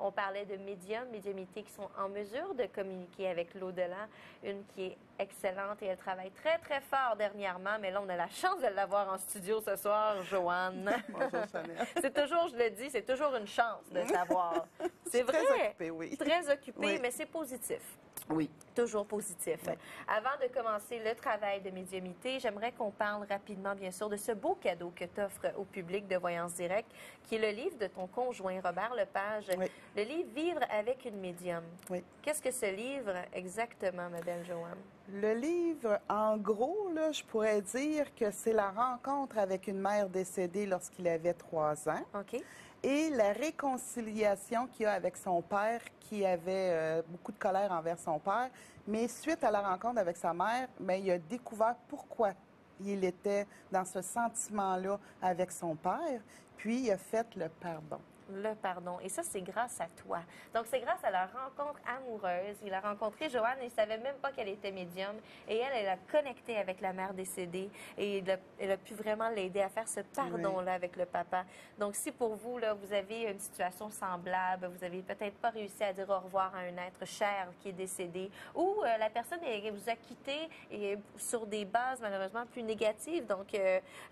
On parlait de médiums, médiumnités qui sont en mesure de communiquer avec l'au-delà. Une qui est excellente et elle travaille très, très fort dernièrement. Mais là, on a la chance de l'avoir en studio ce soir, Joanne. Bonjour, Chanel. C'est toujours, je le dis, c'est toujours une chance de savoir. C'est vrai. Très occupée, oui. Très occupée, Oui. mais c'est positif. Oui. Toujours positif. Oui. Avant de commencer le travail de médiumnité, j'aimerais qu'on parle rapidement, bien sûr, de ce beau cadeau que tu offres au public de Voyance Directe, qui est le livre de ton conjoint, Robert Lepage. Oui. Le livre Vivre avec une médium. Oui. Qu'est-ce que ce livre exactement, ma belle Joanne? Le livre, en gros, là, je pourrais dire que c'est la rencontre avec une mère décédée lorsqu'il avait 3 ans. OK. Et la réconciliation qu'il a avec son père, qui avait beaucoup de colère envers son père. Mais suite à la rencontre avec sa mère, bien, il a découvert pourquoi il était dans ce sentiment-là avec son père. Puis, il a fait le pardon. Le pardon. Et ça, c'est grâce à toi. Donc, c'est grâce à leur rencontre amoureuse. Il a rencontré Joanne et il ne savait même pas qu'elle était médium. Et elle a connecté avec la mère décédée. Et elle a pu vraiment l'aider à faire ce pardon-là avec le papa. Donc, si pour vous, là, vous avez une situation semblable, vous n'avez peut-être pas réussi à dire au revoir à un être cher qui est décédé, ou la personne vous a quitté et sur des bases malheureusement plus négatives, donc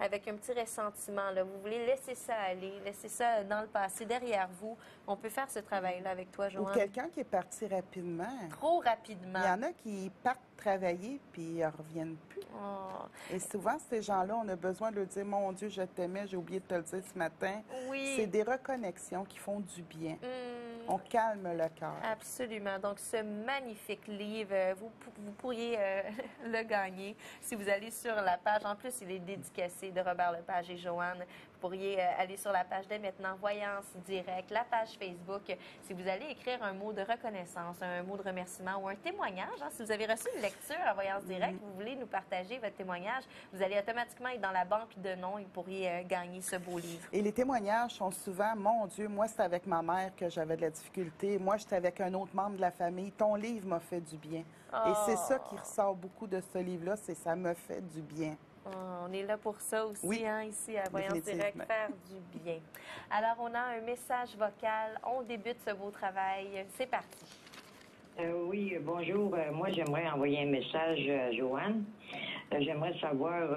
avec un petit ressentiment, là, vous voulez laisser ça aller, laisser ça dans le passé, derrière vous, on peut faire ce travail-là avec toi, Ou Joanne. quelqu'un qui est parti rapidement. Trop rapidement. Il y en a qui partent travailler puis ils ne reviennent plus. Oh. Et souvent, ces gens-là, on a besoin de leur dire « Mon Dieu, je t'aimais, j'ai oublié de te le dire ce matin. » Oui. C'est des reconnexions qui font du bien. Mm. On calme le cœur. Absolument. Donc, ce magnifique livre, vous pourriez le gagner si vous allez sur la page. En plus, il est dédicacé de Robert Lepage et Joanne. Vous pourriez aller sur la page dès maintenant, Voyance Directe, la page Facebook. Si vous allez écrire un mot de reconnaissance, un mot de remerciement ou un témoignage, si vous avez reçu une lecture à Voyance Directe, vous voulez nous partager votre témoignage, vous allez automatiquement être dans la banque de noms et vous pourriez gagner ce beau livre. Et les témoignages sont souvent « Mon Dieu, moi, c'était avec ma mère que j'avais de la difficulté. Moi, j'étais avec un autre membre de la famille. Ton livre m'a fait du bien. Et c'est ça qui ressort beaucoup de ce livre-là, c'est « Ça me fait du bien ». Oh, on est là pour ça aussi, oui, ici à Voyance Directe, faire du bien. Alors, on a un message vocal. On débute ce beau travail. C'est parti. Oui, bonjour. Moi, j'aimerais envoyer un message à Joanne. J'aimerais savoir,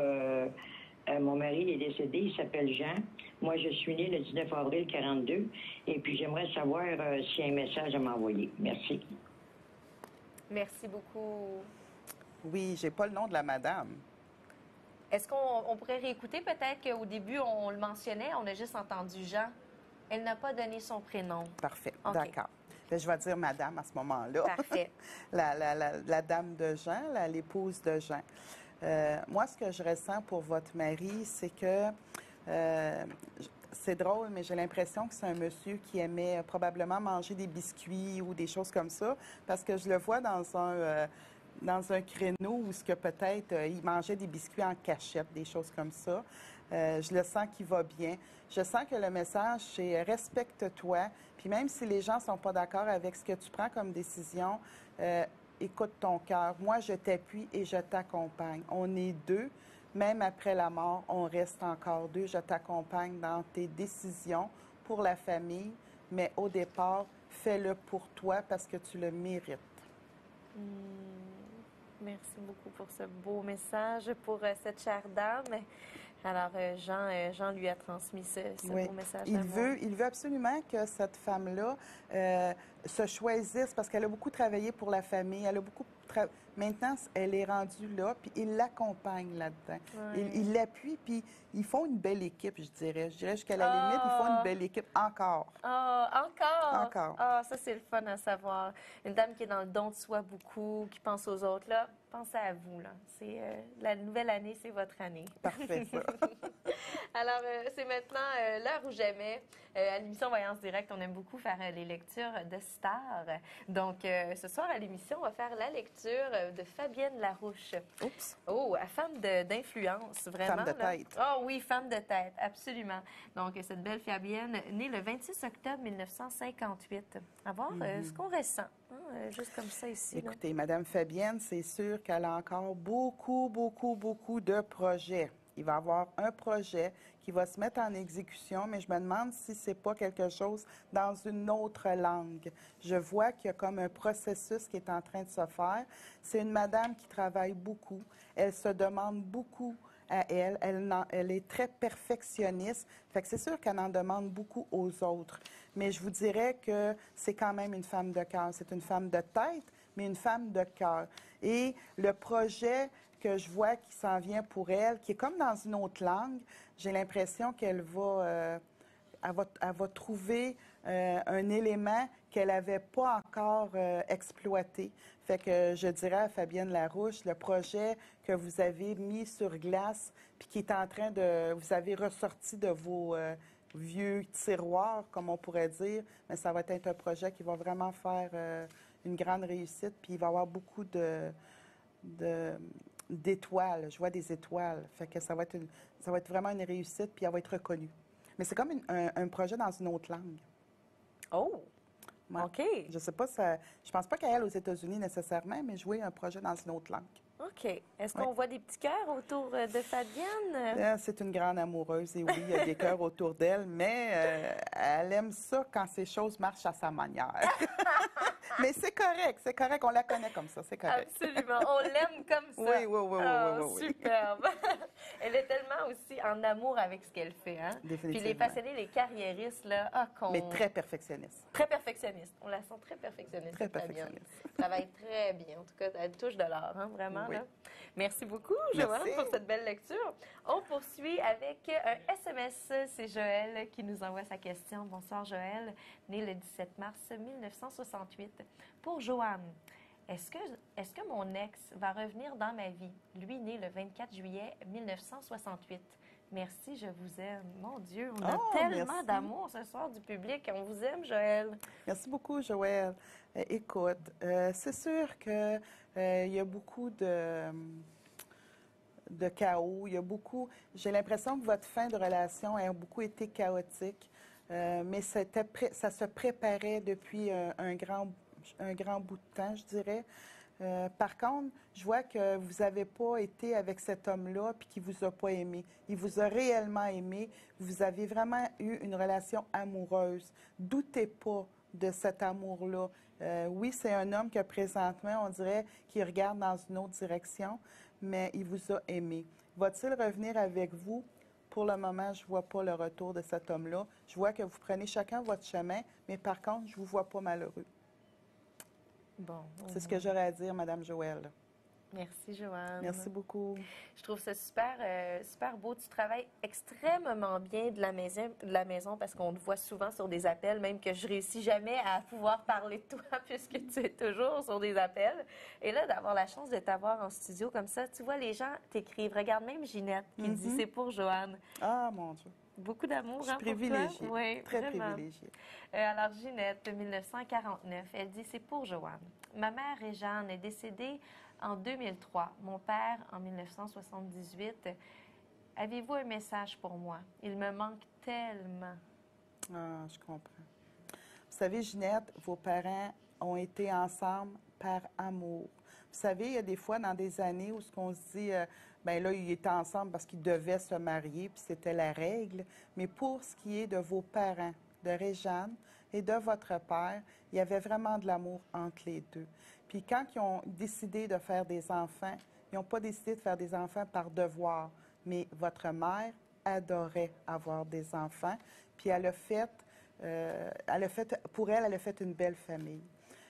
mon mari est décédé, il s'appelle Jean. Moi, je suis née le 19 avril 42. Et puis, j'aimerais savoir s'il y a un message à m'envoyer. Merci. Merci beaucoup. Oui, j'ai pas le nom de la madame. Est-ce qu'on pourrait réécouter? Peut-être qu'au début, on le mentionnait, on a juste entendu Jean. Elle n'a pas donné son prénom. Parfait, okay. D'accord. Là, je vais dire madame à ce moment-là. Parfait. la dame de Jean, l'épouse de Jean. Moi, ce que je ressens pour votre mari, c'est que c'est drôle, mais j'ai l'impression que c'est un monsieur qui aimait probablement manger des biscuits ou des choses comme ça, parce que je le vois dans un créneau où ce que peut-être il mangeait des biscuits en cachette, des choses comme ça. Je le sens qu'il va bien. Je sens que le message, c'est respecte-toi. Puis même si les gens ne sont pas d'accord avec ce que tu prends comme décision, écoute ton cœur. Moi, je t'appuie et je t'accompagne. On est deux. Même après la mort, on reste encore deux. Je t'accompagne dans tes décisions pour la famille, mais au départ, fais-le pour toi parce que tu le mérites. Merci beaucoup pour ce beau message, pour cette chère dame. Alors, Jean lui a transmis ce oui. beau message Il d'amour. veut absolument que cette femme-là se choisisse parce qu'elle a beaucoup travaillé pour la famille. Elle a beaucoup Maintenant, elle est rendue là, puis il l'accompagne là-dedans. Oui. Il l'appuie, puis ils font une belle équipe, je dirais. Je dirais jusqu'à la limite, ils font une belle équipe encore. Encore? Encore. Ça, c'est le fun à savoir. Une dame qui est dans le don de soi beaucoup, qui pense aux autres, là. Pensez à vous, là. C'est la nouvelle année, c'est votre année. Parfait, ça. Alors, c'est maintenant l'heure ou jamais. À l'émission Voyance Directe, on aime beaucoup faire les lectures de stars. Donc, ce soir, à l'émission, on va faire la lecture de Fabienne Larouche. Oups. Oh, femme d'influence, vraiment. Femme de tête. Oh oui, femme de tête, absolument. Donc, cette belle Fabienne, née le 26 octobre 1958. À voir ce qu'on ressent, juste comme ça ici. Écoutez, Madame Fabienne, c'est sûr qu'elle a encore beaucoup de projets. Il va avoir un projet qui va se mettre en exécution, mais je me demande si c'est pas quelque chose dans une autre langue. Je vois qu'il y a comme un processus qui est en train de se faire. C'est une madame qui travaille beaucoup. Elle se demande beaucoup à elle. Elle est très perfectionniste. Fait que c'est sûr qu'elle en demande beaucoup aux autres. Mais je vous dirais que c'est quand même une femme de cœur. C'est une femme de tête, mais une femme de cœur. Et le projet que je vois qui s'en vient pour elle, qui est comme dans une autre langue, j'ai l'impression elle va trouver un élément qu'elle n'avait pas encore exploité. Fait que je dirais à Fabienne Larouche, le projet que vous avez mis sur glace, puis qui est en train de... Vous avez ressorti de vos vieux tiroirs, comme on pourrait dire, mais ça va être un projet qui va vraiment faire une grande réussite, puis il va y avoir beaucoup d'étoiles. Je vois des étoiles. Fait que ça va être vraiment une réussite, puis elle va être reconnue. Mais c'est comme un projet dans une autre langue. Oh! Ouais. OK. Je sais pas, je pense pas qu'elle aille aux États-Unis nécessairement, mais jouer un projet dans une autre langue. OK. Est-ce qu'on voit des petits cœurs autour de Fabienne? C'est une grande amoureuse et oui, il y a des cœurs autour d'elle, mais elle aime ça quand ces choses marchent à sa manière. Mais c'est correct, on la connaît comme ça, c'est correct. Absolument, on l'aime comme ça. Oui, oui, oui, oui, oui. Superbe. Elle est tellement aussi en amour avec ce qu'elle fait, hein? Définitivement. Puis les passionnés, les carriéristes, là, Mais très perfectionniste. Très perfectionniste. On la sent très perfectionniste. Très Fabienne. perfectionniste. Elle travaille très bien. En tout cas, elle touche de l'or, hein, vraiment. Oui. Là. Merci beaucoup, Joanne, pour cette belle lecture. On poursuit avec un SMS. C'est Joël qui nous envoie sa question. Bonsoir, Joël, né le 17 mars 1968. Pour Joanne, est-ce que mon ex va revenir dans ma vie? Lui, né le 24 juillet 1968. Merci, je vous aime. Mon Dieu, on a tellement d'amour ce soir du public. On vous aime, Joël. Merci beaucoup, Joël. Écoute, c'est sûr que il y a beaucoup de chaos. Il y a beaucoup. J'ai l'impression que votre fin de relation a beaucoup été chaotique, mais ça se préparait depuis un grand bout de temps, je dirais. Par contre, je vois que vous n'avez pas été avec cet homme-là puis qu'il ne vous a pas aimé. Il vous a réellement aimé. Vous avez vraiment eu une relation amoureuse. Doutez pas de cet amour-là. Oui, c'est un homme que présentement, on dirait qu'il regarde dans une autre direction, mais il vous a aimé. Va-t-il revenir avec vous? Pour le moment, je ne vois pas le retour de cet homme-là. Je vois que vous prenez chacun votre chemin, mais par contre, je ne vous vois pas malheureux. Bon. C'est ce que j'aurais à dire, Madame Joël. Merci, Joanne. Merci beaucoup. Je trouve ça super beau. Tu travailles extrêmement bien de la maison parce qu'on te voit souvent sur des appels, même que je réussis jamais à pouvoir parler de toi puisque tu es toujours sur des appels. Et là, d'avoir la chance de t'avoir en studio comme ça, tu vois, les gens t'écrivent. Regarde même Ginette qui dit « c'est pour Joanne ». Ah, mon Dieu. Beaucoup d'amour, Je suis privilégiée. Oui, très vraiment. privilégiée. Alors, Ginette, 1949, elle dit « c'est pour Joanne ». Ma mère, Réjeanne, est décédée en 2003. Mon père, en 1978. Avez-vous un message pour moi? Il me manque tellement. Ah, je comprends. Vous savez, Ginette, vos parents ont été ensemble par amour. Vous savez, il y a des fois dans des années où ce qu'on se dit, ben là, ils étaient ensemble parce qu'ils devaient se marier, puis c'était la règle. Mais pour ce qui est de vos parents, de Réjeanne et de votre père, il y avait vraiment de l'amour entre les deux. Puis quand ils ont décidé de faire des enfants, ils n'ont pas décidé de faire des enfants par devoir, mais votre mère adorait avoir des enfants, puis pour elle, elle a fait une belle famille.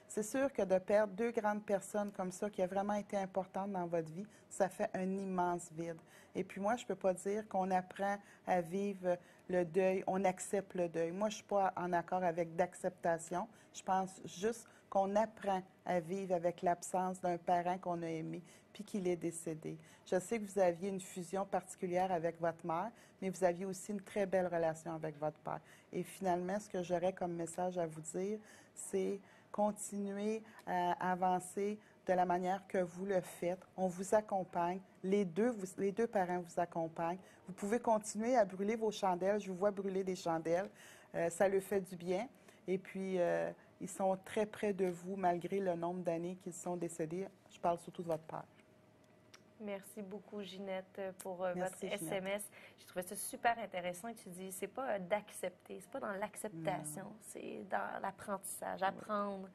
C'est sûr que de perdre deux grandes personnes comme ça, qui a vraiment été importantes dans votre vie, ça fait un immense vide. Et puis moi, je ne peux pas dire qu'on apprend à vivre le deuil, on accepte le deuil. Moi, je ne suis pas en accord avec d'acceptation. Je pense juste qu'on apprend à vivre avec l'absence d'un parent qu'on a aimé, puis qu'il est décédé. Je sais que vous aviez une fusion particulière avec votre mère, mais vous aviez aussi une très belle relation avec votre père. Et finalement, ce que j'aurais comme message à vous dire, c'est continuez à avancer de la manière que vous le faites. On vous accompagne. Les deux parents vous accompagnent. Vous pouvez continuer à brûler vos chandelles. Je vous vois brûler des chandelles. Ça le fait du bien. Et puis, ils sont très près de vous malgré le nombre d'années qu'ils sont décédés. Je parle surtout de votre père. Merci beaucoup, Ginette, pour Merci, votre Ginette. SMS. J'ai trouvé ça super intéressant que tu dis, c'est pas d'accepter, c'est pas dans l'acceptation, c'est dans l'apprentissage, apprendre.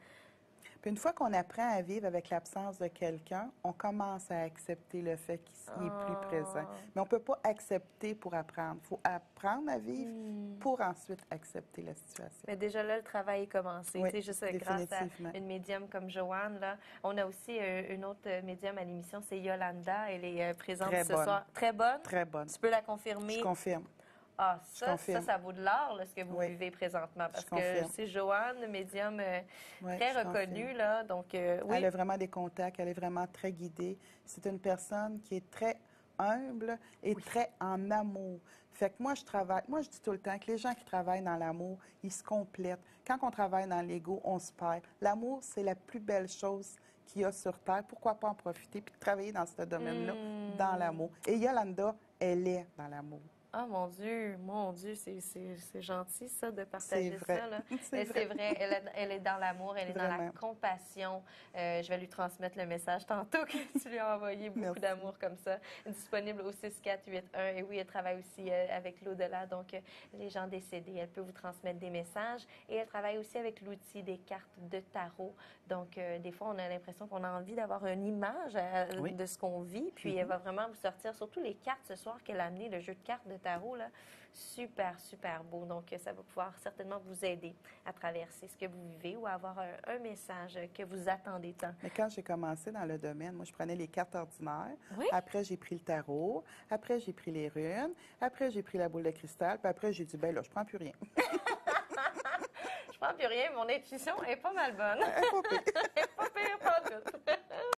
Puis une fois qu'on apprend à vivre avec l'absence de quelqu'un, on commence à accepter le fait qu'il n'est plus présent. Mais on ne peut pas accepter pour apprendre. Il faut apprendre à vivre pour ensuite accepter la situation. Mais déjà là, le travail est commencé. Oui, Tu sais, juste grâce à définitivement. une médium comme Joanne, là. On a aussi une autre médium à l'émission, c'est Yolanda. Elle est présente Très ce bonne. soir. Très bonne? Très bonne. Tu peux la confirmer? Je confirme. Ah, Je confirme. ça vaut de l'or, là, ce que vous Oui. vivez présentement. Parce Je que confirme. c'est Joanne, médium Oui, très je reconnue, confirme. là. Donc, oui. Elle a vraiment des contacts, elle est vraiment très guidée. C'est une personne qui est très humble et très en amour. Fait que moi, je dis tout le temps que les gens qui travaillent dans l'amour, ils se complètent. Quand on travaille dans l'ego, on se perd. L'amour, c'est la plus belle chose qu'il y a sur Terre. Pourquoi pas en profiter puis travailler dans ce domaine-là, dans l'amour. Et Yolanda, elle est dans l'amour. Ah, mon Dieu, c'est gentil, ça, de partager C'est vrai. ça. Là. C'est Mais vrai. c'est vrai, elle est dans l'amour, elle est dans la Vraiment. compassion. Je vais lui transmettre le message tantôt que tu lui as envoyé beaucoup Merci. d'amour comme ça. Disponible au 6481. Et oui, elle travaille aussi avec l'au-delà, donc les gens décédés, elle peut vous transmettre des messages. Et elle travaille aussi avec l'outil des cartes de tarot. Donc, des fois, on a l'impression qu'on a envie d'avoir une image Oui. de ce qu'on vit. Puis, elle va vraiment vous sortir, surtout les cartes ce soir qu'elle a amené, le jeu de cartes de tarot, là, super, super beau. Donc, ça va pouvoir certainement vous aider à traverser ce que vous vivez ou à avoir un message que vous attendez tant. Mais quand j'ai commencé dans le domaine, moi, je prenais les cartes ordinaires. Oui? Après, j'ai pris le tarot. Après, j'ai pris les runes. Après, j'ai pris la boule de cristal. Puis après, j'ai dit, ben là, je prends plus rien. Je prends plus rien, mon intuition est pas mal bonne. Pas pire. Elle est pas pire, pas tout.